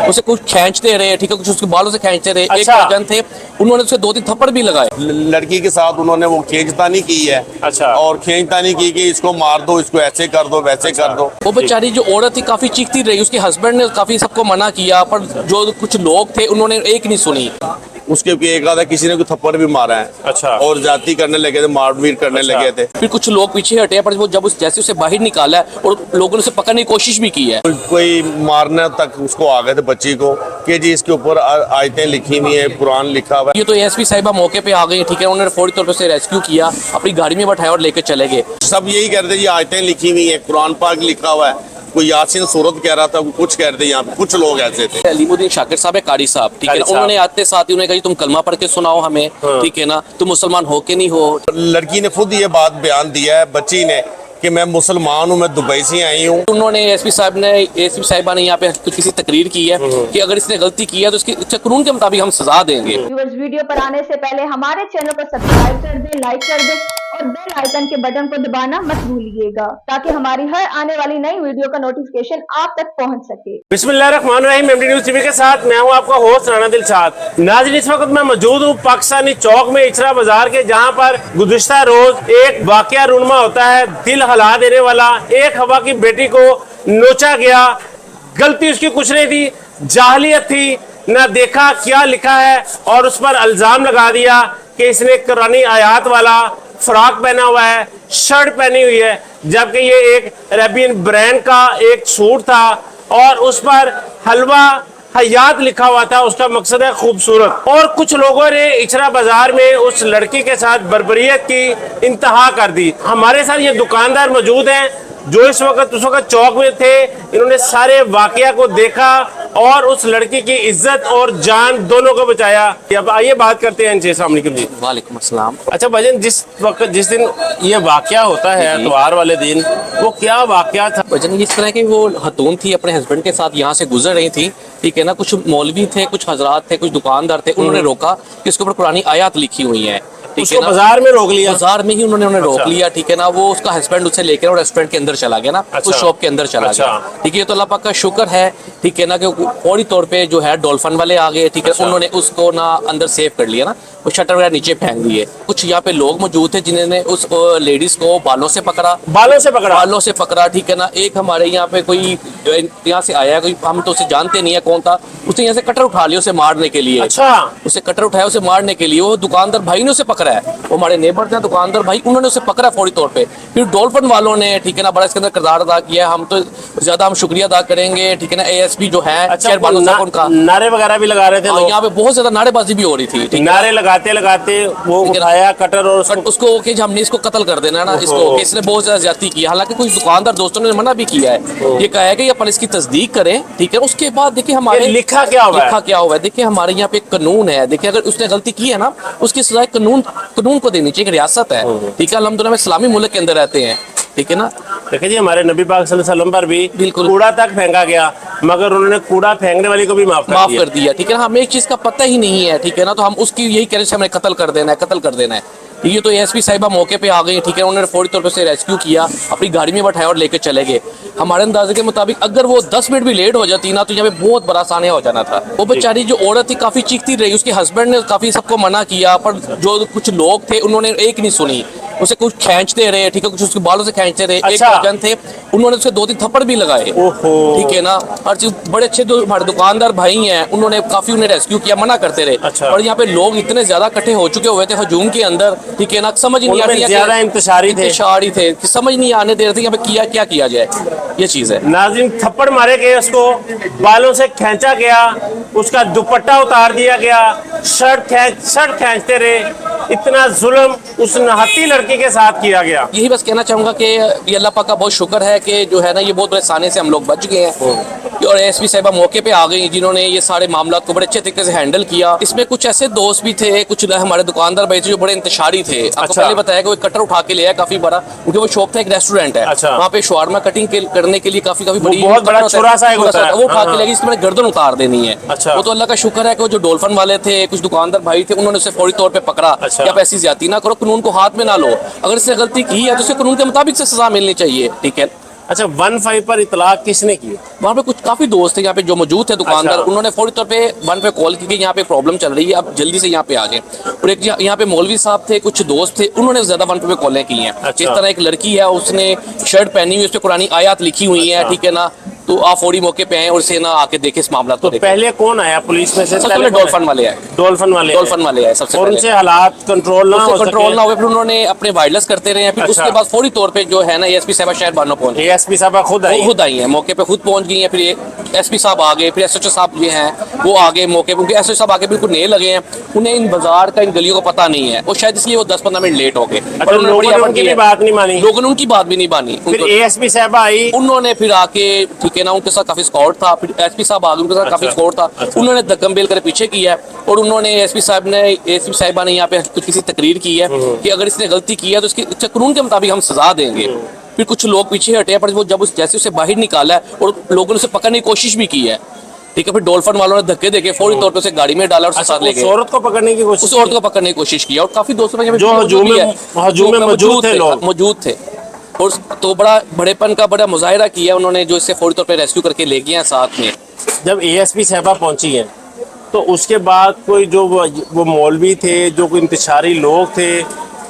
उसे कुछ खींचते रहे, ठीक है, कुछ उसके बालों से खींचते रहे। अच्छा। एक जन थे, उन्होंने उसे 2-3 थप्पड़ भी लगाए। लड़की के साथ उन्होंने वो खींचतानी की है। अच्छा। और खींचतानी की कि इसको मार दो, इसको ऐसे कर दो, वैसे कर दो। वो बेचारी जो औरत थी काफी चीखती रही, उसके हस्बैंड ने काफी सबको मना किया, पर जो कुछ लोग थे उन्होंने एक नहीं सुनी। उसके एक आधा किसी ने थप्पड़ भी मारा है। अच्छा। और जाति करने लगे थे, मारपीट करने लगे थे। फिर कुछ लोग पीछे हटे, पर वो जब जैसे उसे बाहर निकाला है और लोगों ने उसे पकड़ने की कोशिश भी की है। कोई मारने तक उसको आ गए थे बच्ची को कि जी इसके ऊपर आयतें लिखी हुई है, कुरान लिखा हुआ है। ये तो एसपी साहिबा मौके पे आ गई, ठीक है, उन्होंने फौरी तौर पर उसे रेस्क्यू किया, अपनी गाड़ी में बैठाया और लेकर चले गए। सब यही कह रहे थे, ये आयतें लिखी हुई है, कुरान पाक लिखा हुआ है। कोई यासीन सूरत कह रहा था, कुछ कह रहे थे। यहाँ पे कुछ लोग ऐसे थे। अलीमुद्दीन शाकिर साहब है, कारी साहब, ठीक है, कारी साहब। उन्होंने आते साथ ही उन्होंने कहा तुम कलमा पढ़ के सुनाओ हमें, ठीक है ना, तुम मुसलमान हो के नहीं हो। लड़की ने खुद ये बात बयान दिया है, बच्ची ने, कि मैं मुसलमान हूँ, मैं दुबई से आई हूँ। उन्होंने एसपी साहिबा ने यहाँ पे किसी तकरीर की है कि अगर इसने गलती की है तो इसकी कानून के मुताबिक हम सजा देंगे। वीडियो पर आने से पहले हमारे चैनल को सब्सक्राइब कर दें, लाइक कर दें और बेल आइकन के बटन को दबाना मत भूलिएगा, ताकि हमारी हर आने वाली नई वीडियो का नोटिफिकेशन आप तक पहुंच सके। बिस्मिल्लाहिर्रहमानिर्रहीम। एमडी न्यूज़ टीवी के साथ मैं हूं आपका होस्ट राना दिलशाद। नाज़रीन, इस वक्त मैं मौजूद हूं पाकिस्तानी चौक में, इचरा बाजार के, जहां पर गुज़िश्ता रोज एक वाकया रूनमा होता है, दिल हिला देने वाला। एक हवा की बेटी को नोचा गया, गलती उसकी कुछ नहीं थी, जाहलियत थी, ना देखा क्या लिखा है और उस पर इल्जाम लगा दिया कि इसने कुरानी आयात वाला फ्रॉक पहना हुआ है, शर्ट पहनी हुई है, जबकि ये एक अरेबियन ब्रांड का एक सूट था और उस पर हलवा हयात लिखा हुआ था। उसका मकसद है खूबसूरत। और कुछ लोगों ने इचरा बाजार में उस लड़की के साथ बर्बरियत की इंतहा कर दी। हमारे साथ ये दुकानदार मौजूद हैं जो उस वक्त चौक में थे। इन्होंने सारे वाकया को देखा और उस लड़की की इज्जत और जान दोनों को बचाया। अब आइए बात करते हैं इनसे। अस्सलाम वालेकुम जी। वालेकुम अस्सलाम। अच्छा भाईजान, जिस दिन ये वाकया होता है त्योहार वाले दिन, वो क्या वाकया था? भाईजान इस तरह की वो हतून थी, अपने हस्बैंड के साथ यहाँ से गुजर रही थी, ठीक है ना, कुछ मौलवी थे, कुछ हजरात थे, कुछ दुकानदार थे, उन्होंने रोका कि इसके ऊपर पुरानी आयत लिखी हुई है, ठीक है ना। बाजार में रोक लिया, बाजार में ही उन्होंने रोक लिया, ठीक है ना। वो उसका हस्बैंड उसे लेकर रेस्टोरेंट के अंदर चला गया ना, उस शॉप के अंदर चला गया, ठीक है। तो अल्लाह पाक का शुक्र है, ठीक है ना, कि फौरी तौर पे जो है डॉल्फिन वाले आ गए, ठीक है, उन्होंने उसको ना अंदर सेव कर लिया ना, वो शटर वगैरह नीचे फेंक दिए। कुछ यहाँ पे लोग मौजूद थे जिन्होंने उस लेडीज को बालों से पकड़ा, ठीक है ना। एक हमारे यहाँ पे कोई यहाँ से आया, कोई हम तो उसे जानते नहीं है कौन था, उसने यहाँ से कटर उठा लिया उसे मारने के लिए। अच्छा। उसे कटर उठाया उसे मारने के लिए, वो दुकानदार भाई ने उसे पकड़ा है, वो हमारे नेबर थे दुकानदार भाई, उन्होंने उसे पकड़ा फौरी तौर पे। फिर डॉल्फिन वालों ने, ठीक है ना, बड़ा इसके अंदर किरदार अदा किया। हम तो ज्यादा हम शुक्रिया अदा करेंगे, ठीक है ना, एएसपी जो है, अच्छा, उनका नारे वगैरह भी लगा रहे थे लोग। यहाँ पे बहुत ज्यादा नारेबाजी भी हो रही थी, ठीक है। नारे लगाते लगाते वो उठाया कटर और उसको कि हमने इसको कत्ल कर देना है ना, इसको कि इसने बहुत ज्यादा ज्यादती की। हालांकि कुछ दुकानदार दोस्तों ने मना भी किया है, ये कहा है कि अपन इसकी तस्दीक करें, ठीक है। उसके बाद देखिए हमारे लिखा क्या हुआ है, देखिए हमारे यहाँ पे एक कानून है, देखिए अगर उसने गलती की है ना, उसकी सजा कानून को देनी चाहिए। रियासत है, ठीक है, अल्हम्दुलिल्लाह में इस्लामी मुल्क के अंदर रहते हैं, ठीक है ना। देखिए जी, हमारे नबी पाक सल्लल्लाहु अलैहि वसल्लम पर भी बिल्कुल कूड़ा तक फेंका गया, मगर उन्होंने कूड़ा फेंकने वाली को भी माफ कर दिया, ठीक है ना। हमें एक चीज का पता ही नहीं है, ठीक है ना, तो हम उसकी यही कह रहे हैं हमें कत्ल कर देना है। ये तो एसपी साहिबा मौके पे आ गई, ठीक है, उन्होंने फौरी तौर पर उसे रेस्क्यू किया, अपनी गाड़ी में बैठाया और लेकर चले गए। हमारे अंदाजे के मुताबिक अगर वो 10 मिनट भी लेट हो जाती ना, तो यहाँ पे बहुत बड़ा सान्या हो जाना था। वो बेचारी जो औरत थी काफी चीखती रही, उसके हस्बैंड ने काफी सबको मना किया, पर जो कुछ लोग थे उन्होंने एक नहीं सुनी, उसे कुछ खींचते रहे, ठीक है, कुछ उसके बालों से खींचते रहे। अच्छा। एक जन थे, उन्होंने उसे 2-3 थप्पड़ भी लगाए, ठीक है ना। और बड़े अच्छे जो हमारे दुकानदार भाई हैं, उन्होंने काफी उन्हें रेस्क्यू किया, मना करते रहे। अच्छा। और यहाँ पे लोग इतने ज्यादा इकट्ठे हो चुके हुए थे हजूम के अंदर, ठीक है ना, समझ नहीं आती ज्यादा इंतशारी थे, समझ नहीं आने दे रहे थे यहाँ पे क्या किया जाए, ये चीज है। नाज़रीन, थप्पड़ मारे गए, उसको बालों से खींचा गया, उसका दुपट्टा उतार दिया गया, शर्ट खींचते रहे। इतना जुल्म उस नहाती लड़की के साथ किया गया। यही बस कहना चाहूंगा कि ये अल्लाह पाक का बहुत शुक्र है कि जो है ना, ये बहुत बड़े साने से हम लोग बच गए हैं। और एसपी साहिबा मौके पे आ गई, जिन्होंने ये सारे मामला को बड़े अच्छे तरीके से हैंडल किया। इसमें कुछ ऐसे दोस्त भी थे, कुछ हमारे दुकानदार भाई थे जो बड़े इंतशारी थे। आपको पहले बताया कि वो कटर उठा के ले आया काफी बड़ा, क्योंकि वो शॉप था, एक रेस्टोरेंट है, वहाँ पे शवारमा कटिंग करने के लिए काफी बड़ी बहुत बड़ा छोरा सा वो उठा के लेगी, इसमें गर्दन उतार देनी है। वो तो अल्लाह का शुक्र है कि वो जो डॉल्फिन वाले थे, कुछ दुकानदार भाई थे, उन्होंने उसे फौरी तौर पे पकड़ा कि आप ऐसी ज्यादती ना करो, कानून को हाथ में ना लो। अगर इससे गलती की है तो उसे कानून के मुताबिक से सजा मिलनी चाहिए, ठीक है। अच्छा 15 पर इतलाक किसने की? वहाँ पे कुछ काफी दोस्त थे यहाँ पे जो मौजूद थे दुकानदार, अच्छा। उन्होंने फौरी तौर पे 1 पे कॉल की कि यहाँ पे प्रॉब्लम चल रही है, आप जल्दी से यहाँ पे आ जाए। और एक यहाँ पे मौलवी साहब थे, कुछ दोस्त थे, उन्होंने ज्यादा 1 पे कॉलें की हैं। अच्छा। इस तरह एक लड़की है, उसने शर्ट पहनी हुई, उस पर कुरानी आयत लिखी हुई है, ठीक है ना, तो आप फौरी मौके पे आए और इसे ना आके देखे इस मामला को। तो पहले कौन आया पुलिस में से? सबसे पहले डॉल्फिन वाले आए, डॉल्फिन वाले डॉल्फिन वाले आए सबसे और पहले। उनसे हालात कंट्रोल ना हो कंट्रोल ना हुए, फिर उन्होंने अपने वायरलेस करते रहे, फिर अच्छा। उसके बाद फौरी तौर पे जो है ना एसपी साहब शहर बानो पहुंचे, एएसपी साहब खुद आई? वो खुद आई हैं मौके पे, खुद पहुंच गई हैं। फिर एसपी साहब आ गए, फिर एसएचओ साहब ये हैं वो आ गए मौके पे, उनके एसएचओ साहब आगे बिल्कुल नए लगे हैं, उन्हें इन बाजार का इन गलियों का पता नहीं है, और शायद इसलिए वो 10-15 मिनट लेट हो गए। अच्छा, लोगों ने उनकी भी बात नहीं मानी? लोगों ने उनकी बात भी नहीं मानी। फिर एएसपी साहब आई, उन्होंने फिर आके ठीक है ना, उनके साथ काफी स्कॉट था, फिर एसपी साहब आ गए, उनके साथ काफी अच्छा। स्कॉट था। उन्होंने धक्कम बेल कर पीछे किया है, और उन्होंने एसपी साहिबा ने यहाँ पे किसी तकरीर की है कि अगर इसने गलती की है तो इसकी कानून के मुताबिक हम सजा देंगे। फिर कुछ लोग पीछे हटे, पर वो जब जैसे उसे बाहर निकाला है और लोगों ने उसे पकड़ने की कोशिश भी की है, ठीक है, फिर डॉल्फिन वालों ने धक्के देके फौरी तौर पे उसे गाड़ी में डाला और उसके साथ ले उस गए। औरत को पकड़ने की कोशिश? उस औरत को पकड़ने की कोशिश की, और काफी दोस्तों में जो हजूम में मौजूद थे लोग मौजूद थे, और तो बड़ा बड़ेपन का बड़ा मुजाहिरा किया उन्होंने, जो इससे फौरी तौर पे रेस्क्यू करके ले गए हैं साथ में। जब एएसपी साहबा पहुंची है तो उसके बाद कोई जो वो मौलवी थे, जो कोई इंतशारी लोग थे,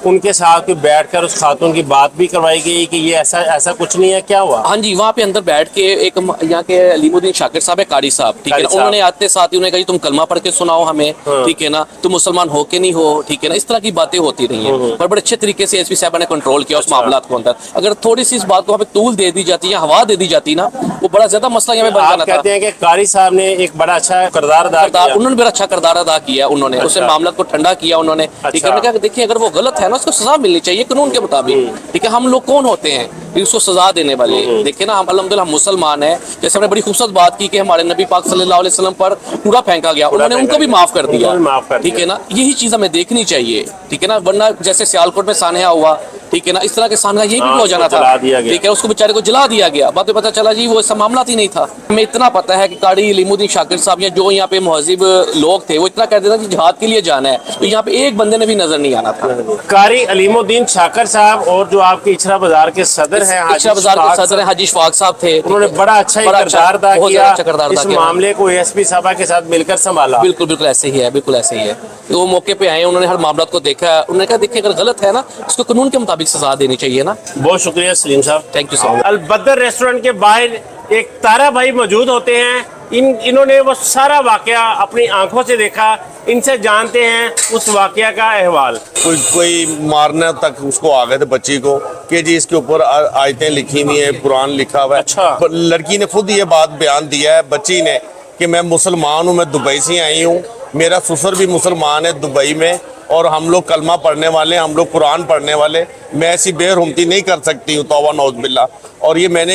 उनके साथ कोई बैठकर उस खातून की बात भी करवाई गई कि ये ऐसा कुछ नहीं है, क्या हुआ? हाँ जी, वहाँ पे अंदर बैठ के एक यहाँ के अलीमुद्दीन शाकिर साहब है, कारी साहब, ठीक है ना, उन्होंने आते साथ ही उन्होंने कहा तुम कलमा पढ़ के सुनाओ हमें, ठीक है ना, तुम मुसलमान हो के नहीं हो, ठीक है ना, इस तरह की बातें होती रही हैं, पर बड़े अच्छे तरीके से एसपी साहब ने कंट्रोल किया उस मामला को अंदर। अगर थोड़ी सी इस बात को वहाँ पे तूल दे दी जाती है, हवा दे दी जाती ना, वो बड़ा ज्यादा मसला यहाँ पे बन जाना था। कहते हैं कि कारी साहब ने एक बड़ा अच्छा किरदार अदा किया, उन्होंने बड़ा अच्छा किरदार अदा किया, उन्होंने उसे मामला को ठंडा किया उन्होंने, ठीक है, उन्होंने कहा देखिए अगर वो गलत है ना उसको सजा मिलनी चाहिए कानून के मुताबिक, ठीक है, हम लोग कौन होते हैं इसको सजा देने वाले? देखिए ना, हम अल्हम्दुलिल्लाह हम मुसलमान हैं, जैसे हमने बड़ी खूबसूरत बात की कि हमारे नबी पाक सल्लल्लाहु अलैहि वसल्लम पर कूड़ा फेंका गया, उन्होंने उनको भी माफ कर दिया, ठीक है ना, यही चीज हमें देखनी चाहिए, ठीक है ना, वरना जैसे सियालकोट में सानहा हुआ, ठीक है ना, इस तरह के सानहा ये भी हो जाना था, ठीक है, उसको बेचारे को जला दिया गया, बाद में पता चला जी वो ऐसा मामला ही नहीं था। हमें इतना पता है कि कारी अलीमुद्दीन शाकिर साहब या जो यहाँ पे महजिब लोग थे वो इतना कहते थे कि जिहाद के लिए जाना है, तो यहाँ पे एक बंदे ने भी नजर नहीं आना था। कारी अलीमुद्दीन शाकिर साहब और जो आपके इचरा बाजार के सदर हैं, इचरा बाजार के सदर हैं हाजी इशफाक साहब थे, उन्होंने बड़ा अच्छा किरदार अदा किया, इस किया, मामले को एएसपी साहबा के साथ मिलकर संभाला। बिल्कुल बिल्कुल ऐसे ही है, बिल्कुल ऐसे ही है। वो मौके पे आए, उन्होंने हर मामला को देखा, उन्होंने कहा देखिए अगर गलत है ना उसको कानून के मुताबिक सजा देनी चाहिए ना। बहुत शुक्रिया सलीम साहब, थैंक यू सो मच। अल बदर रेस्टोरेंट के बाहर एक तारा भाई मौजूद होते हैं, इन्होंने वो सारा वाकया अपनी आंखों से देखा, इनसे जानते हैं उस वाकया का अहवाल। कोई मारने तक उसको आ गए थे बच्ची को कि जी इसके ऊपर आयतें लिखी हुई है, कुरान लिखा हुआ है। अच्छा। पर लड़की ने खुद ये बात बयान दिया है बच्ची ने कि मैं मुसलमान हूँ, मैं दुबई से आई हूँ, मेरा ससुर भी मुसलमान है दुबई में, और हम लोग कलमा पढ़ने वाले, हम लोग कुरान पढ़ने वाले, मैं ऐसी बेरहमती नहीं कर सकती हूँ, तौबा नौज बिल्ला। और ये मैंने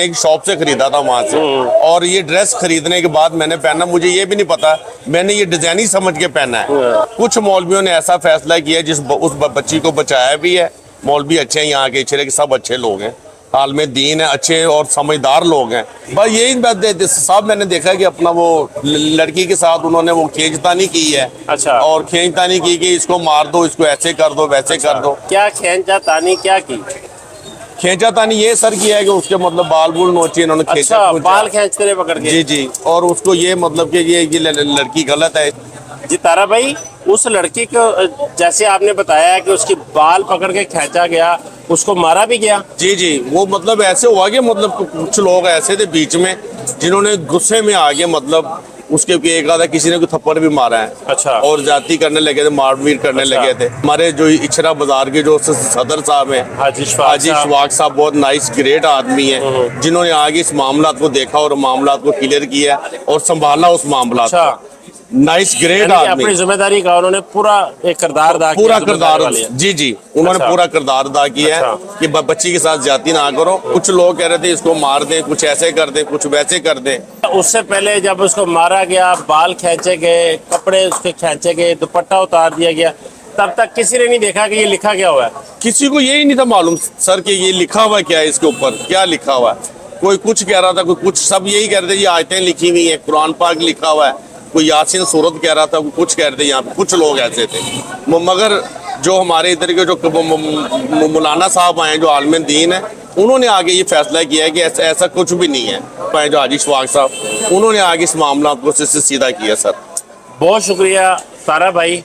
एक शॉप से खरीदा था वहाँ से, और ये ड्रेस खरीदने के बाद मैंने पहना, मुझे ये भी नहीं पता, मैंने ये डिजाइन ही समझ के पहना है। कुछ मौलवियों ने ऐसा फैसला किया उस बच्ची को बचाया भी है, मौलवी अच्छे हैं यहाँ के इचरे के, सब अच्छे लोग हैं, आलम दीन है, अच्छे और समझदार लोग हैं। बस यही बात साहब मैंने देखा कि अपना वो लड़की के साथ उन्होंने वो खींचतानी की है। अच्छा। और खींचतानी की कि इसको मार दो, इसको ऐसे कर दो, वैसे कर दो। क्या खींचतानी क्या की? खींचतानी ये सर किया है कि उसके मतलब बाल बूल नोचे इन्होंने, अच्छा, बाल खींचते रहे पकड़ के? जी जी, और उसको ये मतलब कि ये लड़की गलत है। जी तारा भाई, उस लड़की को जैसे आपने बताया कि उसकी बाल पकड़ के खींचा गया, उसको मारा भी गया? जी जी, वो मतलब ऐसे हुआ कि मतलब कुछ लोग ऐसे थे बीच में जिन्होंने गुस्से में आगे मतलब उसके एक आधा किसी ने कोई थप्पड़ भी मारा है। अच्छा। और जाती करने लगे थे, मारपीट करने लगे थे। हमारे जो इचरा बाजार के जो सदर साहब हैं हाजी इशफाक साहब, बहुत नाइस ग्रेट आदमी हैं, जिन्होंने आगे इस मामला को देखा और मामला को क्लियर किया और संभाला उस मामला को। नाइस ग्रेट आदमी, अपनी जिम्मेदारी का उन्होंने पूरा एक किरदार अदा किया, पूरा किरदार, जी जी, उन्होंने पूरा किरदार अदा किया है कि बच्ची के साथ ज्यादती ना करो। कुछ लोग कह रहे थे इसको मार दें, कुछ ऐसे कर दें, कुछ वैसे कर दें। उससे पहले जब उसको मारा गया, बाल खींचे गए, कपड़े उसके खींचे गए, दुपट्टा उतार दिया गया, तब तक किसी ने नहीं देखा कि ये लिखा क्या हुआ है? किसी को यही नहीं था मालूम सर कि ये लिखा हुआ क्या है, इसके ऊपर क्या लिखा हुआ है। कोई कुछ कह रहा था, कोई कुछ, सब यही कह रहे थे ये आयतें लिखी हुई है, कुरान पाक लिखा हुआ है, कोई यासीन सूरत कह रहा था, कुछ कह रहे थे। यहाँ पे कुछ लोग ऐसे थे, मगर जो हमारे इधर के जो मौलाना साहब आए जो आलम दीन है, उन्होंने आगे ये फैसला किया है कि ऐसा कुछ भी नहीं है। जो हाजी शफाक साहब उन्होंने आगे इस मामला को सीधा किया सर। बहुत शुक्रिया तारा भाई।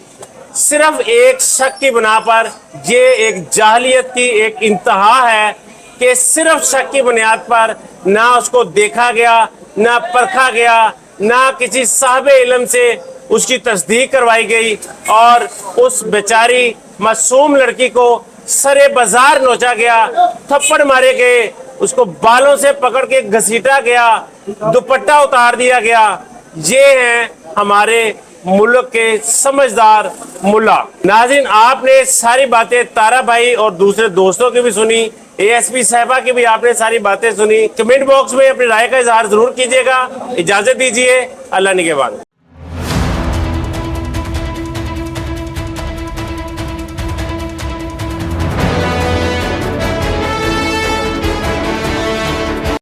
सिर्फ एक शक की बिना पर ये एक जाहलियत की एक इंतहा है कि सिर्फ शक की बुनियाद पर ना उसको देखा गया, ना परखा गया, ना किसी साहिब इल्म से उसकी तस्दीक करवाई गई और उस बेचारी मासूम लड़की को सरे बाजार नोचा गया, थप्पड़ मारे गए, उसको बालों से पकड़ के घसीटा गया, दुपट्टा उतार दिया गया। ये हैं हमारे मुल्क के समझदार मुल्ला। नाज़रीन, आपने सारी बातें तारा भाई और दूसरे दोस्तों की भी सुनी, एएसपी साहिबा की भी आपने सारी बातें सुनी। कमेंट बॉक्स में अपनी राय का इजहार जरूर कीजिएगा। इजाजत दीजिए, अल्लाह निगहबान।